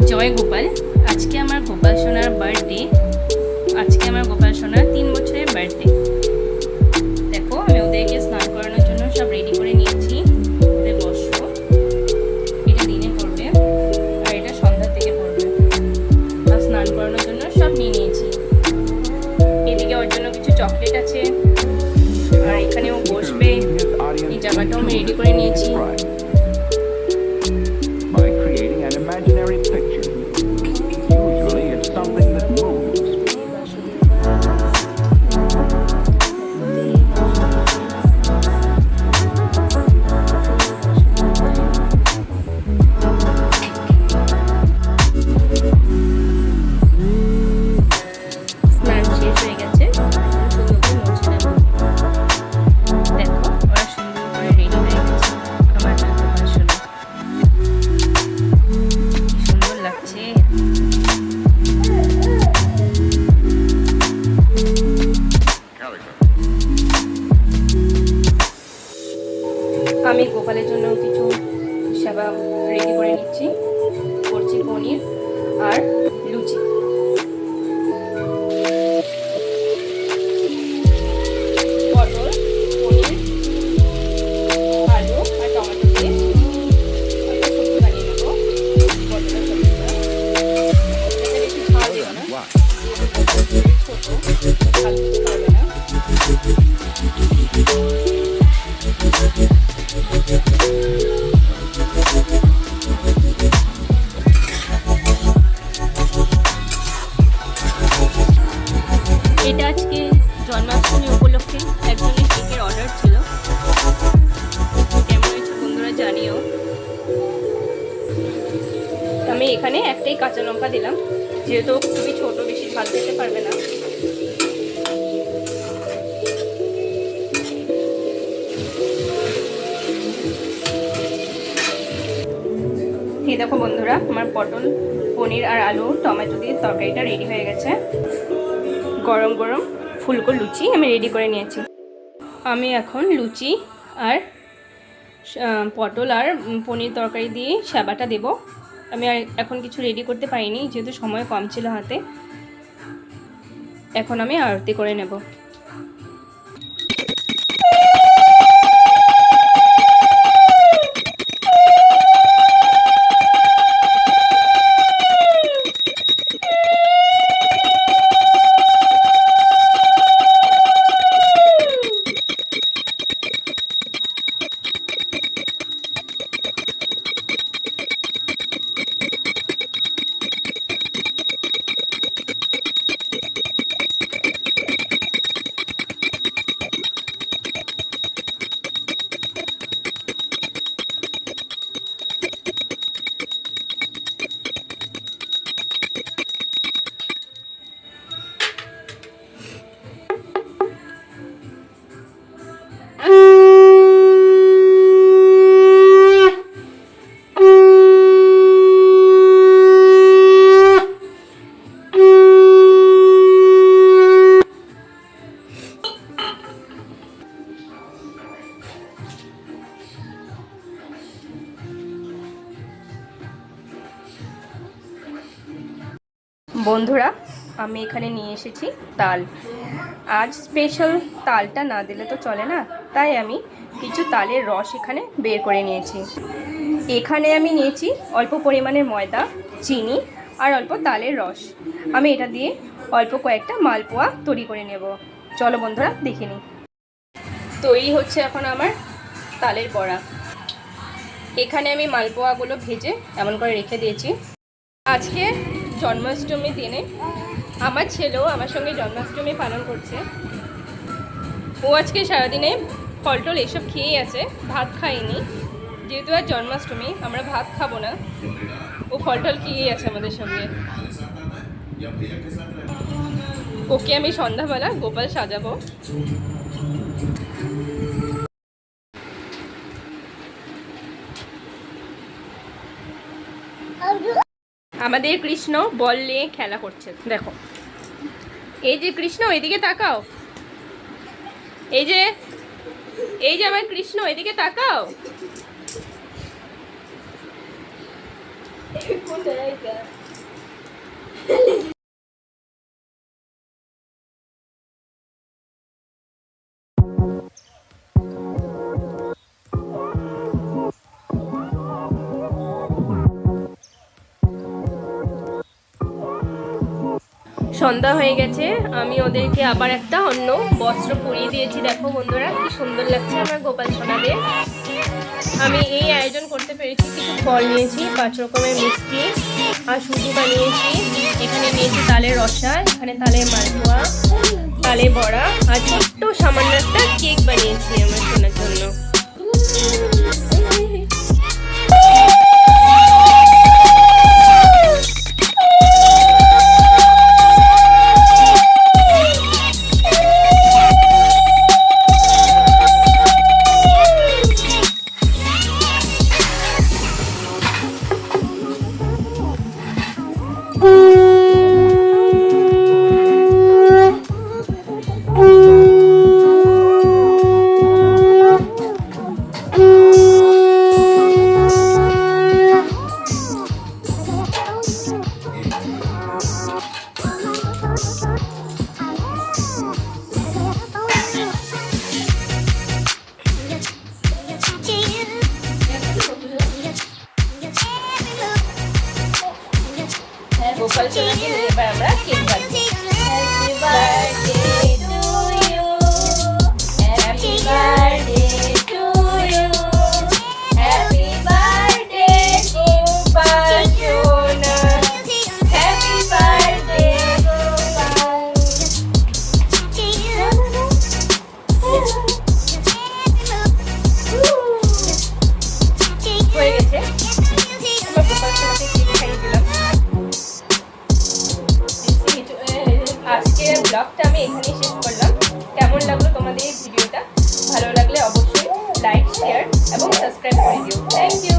জয় গোপাল। আজকে আমার গোপাল সোনার বার্থডে। আজকে আমার গোপাল সোনার 3 বছরের বার্থডে। দেখো আমি ওদেরকে স্নান করানোর জন্য সব রেডি করে নিয়েছি। ওদের বস্ত্র এটা দিনে পড়বে আর এটা সন্ধ্যার থেকে পড়বে। আর স্নান করানোর জন্য সব নিয়ে নিয়েছি। এদিকে ওর জন্য কিছু চকলেট আছে আর এখানেও বসবে। এই জায়গাটাও আমি রেডি করে নিয়েছি। Imaginary picture. Usually it's something that moves. স্নান শেষ হয়ে গেছে, সুন্দর করে মুছে নেব। দেখো ওরা সুন্দর করে রেডি হয়ে গেছে। আমার গোপাল সোনা সুন্দর লাগছে। আমি গোপালের জন্য কিছু সেবা রেডি করে নিচ্ছি। করছি পনির আর লুচি। পটল, পনির, আলু আর টমেটো দিয়ে একটা সবজি বানিয়ে নেবো। পটলের সবজিটা এটাতে বেশি ঝাল দেবো না, ছোট ঝাল দিতে পারবে না। এটা আজকে জন্মাষ্টমী উপলক্ষে একজনের কেকের অর্ডার ছিল। কেমন হয়েছে বন্ধুরা জানিও। আমি এখানে একটাই কাঁচা লঙ্কা দিলাম, যেহেতু খুবই ছোট, বেশি ঝাল খেতে পারবে না। এই দেখো বন্ধুরা, আমার পটল, পনির আর আলু টমেটো দিয়ে তরকারিটা রেডি হয়ে গেছে। গরম গরম ফুলকো লুচি আমি রেডি করে নিয়েছি। আমি এখন লুচি আর পটল আর পনির তরকারি দিয়ে সেবাটা দেব। আমি আর এখন কিছু রেডি করতে পারিনি, যেহেতু সময় কম ছিল হাতে। এখন আমি আরতি করে নেব। বন্ধুরা, আমি এখানে নিয়ে এসেছি তাল। আজ স্পেশাল তালটা না দিলে তো চলে না, তাই আমি কিছু তালের রস এখানে বের করে নিয়েছি। এখানে আমি নিয়েছি অল্প পরিমাণের ময়দা, চিনি আর অল্প তালের রস। আমি এটা দিয়ে অল্প কয়েকটা মালপোয়া তৈরি করে নেব। চলো বন্ধুরা দেখে নিই। তৈরি হচ্ছে এখন আমার তালের বড়া। এখানে আমি মালপোয়াগুলো ভেজে এমন করে রেখে দিয়েছি। আজকে জন্মাষ্টমীর দিনে আমার ছেলেও আমার সঙ্গে জন্মাষ্টমী পালন করছে। ও আজকে সারাদিনে ফল টল এসব খেয়েই আছে, ভাত খাইনি। যেহেতু আর জন্মাষ্টমী, আমরা ভাত খাবো না। ও ফল টল খেয়েই আছে আমাদের সঙ্গে। ওকে আমি সন্ধ্যাবেলা গোপাল সাজাবো। আমাদের কৃষ্ণ বল নিয়ে খেলা করছে, দেখো। এই যে কৃষ্ণ, এদিকে তাকাও। এই যে আমার কৃষ্ণ, এদিকে তাকাও। সন্ধ্যা হয়ে গেছে, আমি ওদেরকে আবার একটা অন্য বস্ত্র পরিয়ে দিয়েছি। দেখো বন্ধুরা কি সুন্দর লাগছে আমার গোপাল সোনাদের। আমি এই আয়োজন করতে পেরেছি, কিছু ফল নিয়েছি, 5 রকমের মিষ্টি আর সুজি বানিয়েছি। এখানে নিয়েছি তালের রসা, এখানে তালের মালপোয়া, তালে বড়া আর ছোট্ট সামান্য একটা কেক বানিয়েছি আমার সোনার জন্য। গোপাল সোনাকে নিয়ে এবার আমরা কেক কাটবো। Happy birthday to you, happy birthday to you, happy birthday Gopal সোনা, হ্যাপি বার্থডে গোপাল। হয়ে গেছে, আমার গোপাল সোনাকে কেক খাইয়ে দিলাম। আজকের ব্লগটা আমি এখানেই শেষ করলাম। কেমন লাগলো তোমাদের এই ভিডিওটা? ভালো লাগলে অবশ্যই লাইক, শেয়ার এবং সাবস্ক্রাইব করে দিও। Thank you.